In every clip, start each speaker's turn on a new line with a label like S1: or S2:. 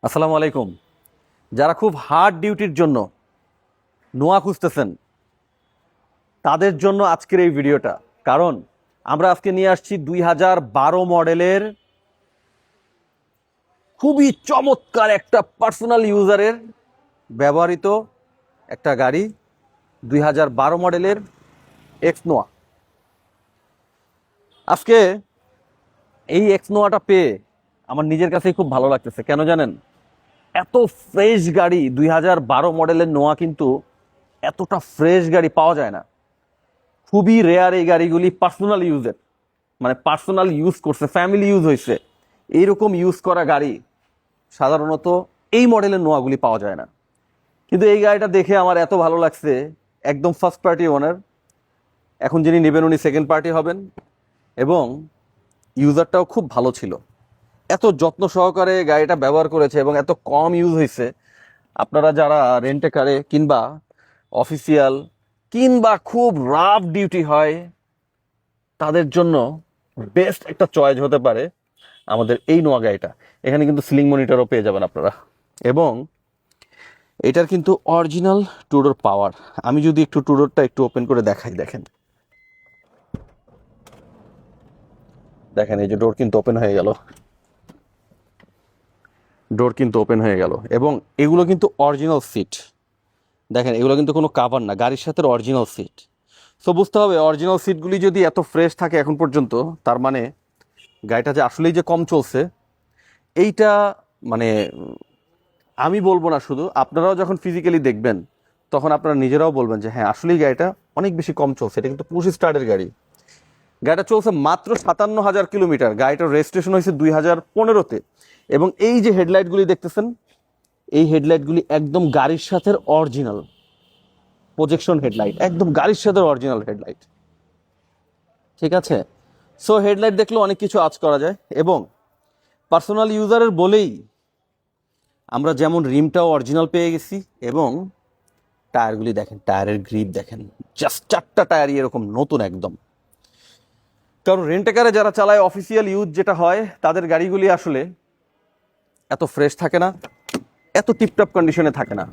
S1: আসসালামু আলাইকুম। যারা খুব হার্ড ডিউটির জন্য নোয়া খুঁজতেছেন তাদের জন্য আজকের এই ভিডিওটা। কারণ আমরা আজকে নিয়ে আসছি 2012 মডেলের খুবই চমৎকার একটা পার্সোনাল ইউজারের ব্যবহৃত একটা গাড়ি, 2012 মডেলের এক্স নোয়া। আজকে এই এক্স নোয়াটা পেয়ে আমার নিজের কাছেই খুব ভালো লাগতেছে। কেন জানেন? এত ফ্রেশ গাড়ি, 2012 মডেলের নোয়া কিন্তু এতটা ফ্রেশ গাড়ি পাওয়া যায় না। খুবই রেয়ার এই গাড়িগুলি পার্সোনাল ইউজের, মানে পার্সোনাল ইউজ করছে, ফ্যামিলি ইউজ হয়েছে, এইরকম ইউজ করা গাড়ি সাধারণত এই মডেলের নোয়াগুলি পাওয়া যায় না। কিন্তু এই গাড়িটা দেখে আমার এত ভালো লাগছে, একদম ফার্স্ট পার্টি ওনার। এখন যিনি নেবেন উনি সেকেন্ড পার্টি হবেন, এবং ইউজারটাও খুব ভালো ছিল। এত যত্ন সহকারে গাড়িটা ব্যবহার করেছে এবং এত কম ইউজ হয়েছে। আপনারা যারা রেন্টে কারে কিংবা অফিসিয়াল কিংবা খুব রাফ ডিউটি হয় তাদের জন্য বেস্ট একটা চয়েস হতে পারে আমাদের এই নোয়া গাড়িটা। এখানে কিন্তু সিলিং মনিটরও পেয়ে যাবেন আপনারা, এবং এটার কিন্তু অরিজিনাল টুডোর পাওয়ার। আমি যদি একটু টুডোরটা একটু ওপেন করে দেখাই, দেখেন দেখেন এই যে ডোর কিন্তু ওপেন হয়ে গেল, ডোর কিন্তু ওপেন হয়ে গেল। এবং এগুলো কিন্তু অরিজিনাল সিট, দেখেন এগুলো কিন্তু কোনো কাভার না, গাড়ির সাথে অরিজিনাল সিট। সো বুঝতে হবে অরিজিনাল সিটগুলি যদি এত ফ্রেশ থাকে এখন পর্যন্ত, তার মানে গাড়িটা যে আসলেই যে কম চলছে এইটা, মানে আমি বলবো না, শুধু আপনারাও যখন ফিজিক্যালি দেখবেন তখন আপনারা নিজেরাও বলবেন যে হ্যাঁ আসলেই গাড়িটা অনেক বেশি কম চলছে। এটা কিন্তু পুশ স্টার্টের গাড়ি, গাড়িটা চলছে মাত্র 57,000 কিলোমিটার। গাড়িটার রেজিস্ট্রেশন হয়েছে 2015-তে। এবং এই যে হেডলাইটগুলি দেখতেছেন, এই হেডলাইটগুলি একদম গাড়ির সাথে অরিজিনাল প্রজেকশন হেডলাইট, একদম গাড়ির সাথে অরিজিনাল হেডলাইট, ঠিক আছে? সো হেডলাইট দেখলে অনেক কিছু আঁচ করা যায়। এবং পার্সোনাল ইউজারের বলেই আমরা যেমন রিমটাও অরিজিনাল পেয়ে গেছি, এবং টায়ারগুলি দেখেন, টায়ারের গ্রিপ দেখেন, জাস্ট 4টা টায়ারই এরকম নতুন একদম। কারণ রেন্টেকারে যারা চালায় অফিসিয়াল ইউজ যেটা হয়, তাদের গাড়িগুলি আসলে এত ফ্রেশ থাকে না, এত টিপটপ কন্ডিশনে থাকে না।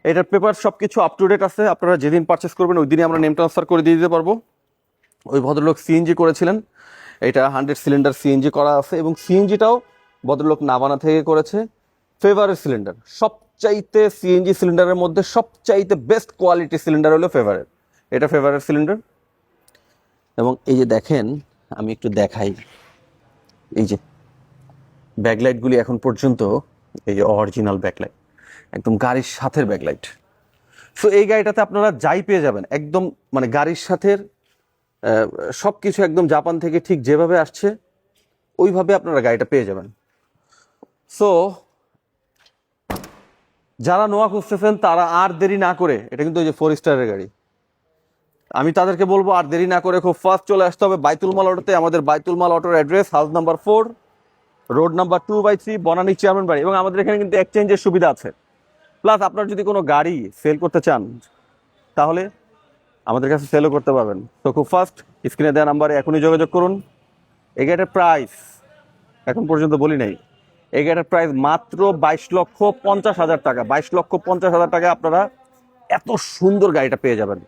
S1: এটার পেপার সব কিছু আপ টু ডেট আছে। আপনারা যেদিন পারচেস করবেন ওই দিনই আমরা নেম ট্রান্সফার করে দিয়ে দিতে পারবো। ওই ভদ্রলোক সিএনজি করেছিলেন, এটা 100 সিলিন্ডার সিএনজি করা আছে, এবং সিএনজিটাও ভদ্রলোক নাভানা থেকে করেছে। ফেভারের সিলিন্ডার, সবচাইতে সিএনজি সিলিন্ডারের মধ্যে সবচাইতে বেস্ট কোয়ালিটি সিলিন্ডার হলো ফেভারের, এটা ফেভারের সিলিন্ডার। এবং এই যে দেখেন, আমি একটু দেখাই, এই যে ব্যাকলাইটগুলি এখন পর্যন্ত এই যে অরিজিনাল ব্যাকলাইট, একদম গাড়ির সাথে ব্যাকলাইট। সো এই গাড়িটাতে আপনারা যাই পেয়ে যাবেন, একদম মানে গাড়ির সাথে সব কিছু একদম জাপান থেকে ঠিক যেভাবে আসছে ওইভাবে আপনারা গাড়িটা পেয়ে যাবেন। সো যারা নোয়া খুঁজতেছেন তারা আর দেরি না করে, এটা কিন্তু ওই যে 4 স্টারের গাড়ি, আমি তাদেরকে বলবো আর দেরি না করে খুব ফাস্ট চলে আসতে হবে বাইতুল মাল অটোতে। আমাদের বাইতুল মাল অটোর address house number 4, road number 2/3, Banani chairman বাড়ি। এবং আমাদের এখানে কিন্তু এক্সচেঞ্জের সুবিধা আছে। প্লাস আপনার যদি কোনো গাড়ি সেল করতে চান তাহলে আমাদের কাছে সেলও করতে পারবেন। তো খুব ফাস্ট স্ক্রিনে দেওয়া নাম্বারে এখনই যোগাযোগ করুন। এই গাড়িটার প্রাইস এখন পর্যন্ত বলি নাই, এই গাড়িটার প্রাইস মাত্র 22,50,000 টাকা। 22,50,000 টাকা আপনারা এত সুন্দর গাড়িটা পেয়ে যাবেন।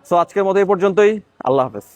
S1: সো আজকের মতো এই পর্যন্তই, আল্লাহ হাফেজ।